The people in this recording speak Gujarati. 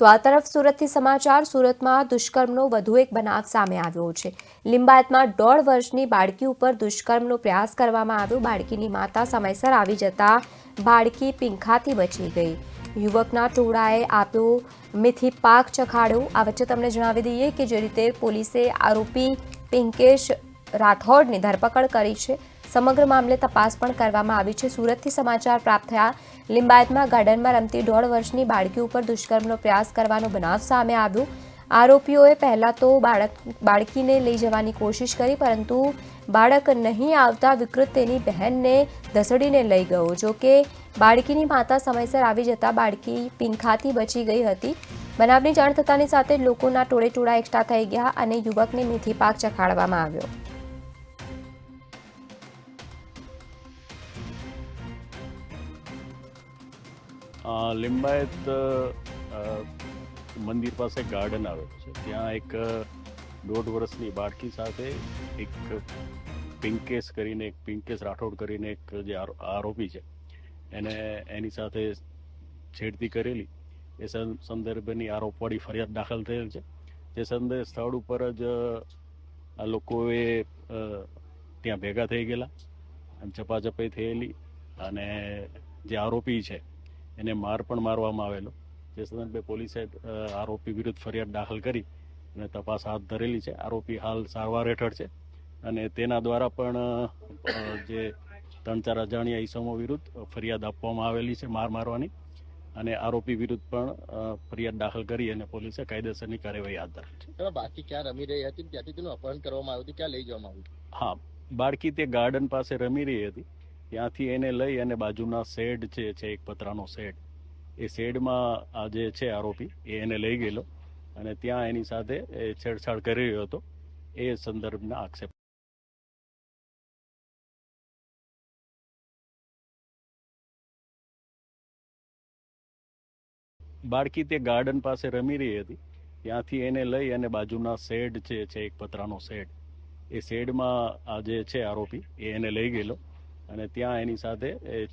તો આ તરફ સુરતથી સમાચાર સુરતમાં દુષ્કર્મનો વધુ એક બનાવ સામે આવ્યો છે। લિંબાયતમાં 1.5 વર્ષની બાળકી ઉપર દુષ્કર્મનો પ્રયાસ કરવામાં આવ્યો। બાળકીની માતા સમયસર આવી જતા બાળકી પીંખાથી બચી ગઈ। યુવકના ટોળાએ આપ્યો મેથી પાક ચખાડ્યો। આ વચ્ચે તમને જણાવી દઈએ કે જે રીતે પોલીસે આરોપી પિંકેશ રાઠોડની ધરપકડ કરી છે। સમગ્ર મામલે તપાસ પણ કરવામાં આવી છે। સુરતથી સમાચાર પ્રાપ્ત થયા। લિંબાયતમાં ગાર્ડનમાં રમતી 1.5 વર્ષની બાળકી ઉપર દુષ્કર્મનો પ્રયાસ કરવાનો બનાવ સામે આવ્યો। આરોપીઓએ પહેલા તો બાળકીને લઈ જવાની કોશિશ કરી, પરંતુ બાળક નહીં આવતા વિકૃત તેની બહેનને ધસડીને લઈ ગયો। જો કે બાળકીની માતા સમયસર આવી જતા બાળકી પીંખાથી બચી ગઈ હતી। બનાવની જાણ થતાની સાથે જ લોકોના ટોળે એકઠા થઈ ગયા અને યુવકને મેથી પાક ચખાડવામાં આવ્યો। લિંબાયત મંદિર પાસે ગાર્ડન આવેલું છે, ત્યાં એક 1.5 વર્ષની બાળકી સાથે એક પિંકેશ રાઠોડ કરીને એક જે આરોપી છે એને એની સાથે છેડતી કરેલી એ સંદર્ભની આરોપવાળી ફરિયાદ દાખલ થયેલ છે। તે સંદર્ભે સ્થળ ઉપર જ આ લોકોએ ત્યાં ભેગા થઈ ગયેલા અને ઝપાઝપી થયેલી અને જે આરોપી છે એને માર પણ મારવામાં આવેલો। તે સંદર્ભે પોલીસે આરોપી વિરુદ્ધ ફરિયાદ દાખલ કરી અને તપાસ હાથ ધરેલી છે। આરોપી હાલ સારવાર હેઠળ છે અને તેના દ્વારા પણ જે 3-4 અજાણ્યા ઈસમો વિરુદ્ધ ફરિયાદ આપવામાં આવેલી છે માર મારવાની, અને આરોપી વિરુદ્ધ પણ ફરિયાદ દાખલ કરી અને પોલીસે કાયદેસરની કાર્યવાહી હાથ ધરી છે। બાળકી ક્યાં રમી રહી હતી, ત્યાંથી તેનું અપહરણ કરવામાં આવ્યું હતું, ક્યાં લઈ જવામાં આવ્યું? હા, બાળકી તે ગાર્ડન પાસે રમી રહી હતી, ત્યાંથી એને લઈ અને બાજુના શેડ છે એક પતરાનો શેડ, એ શેડમાં આ જે છે આરોપી એને લઈ ગયેલો અને ત્યાં એની સાથે છેડછાડ કરી રહ્યો હતો। એ સંદર્ભના આક્ષેપ બાળકી તે ગાર્ડન પાસે રમી રહી હતી, ત્યાંથી એને લઈ અને બાજુના શેડ છે એક પતરાનો શેડ, એ શેડમાં આ જે છે આરોપી એને લઈ ગયેલો અને ત્યાં એની સાથે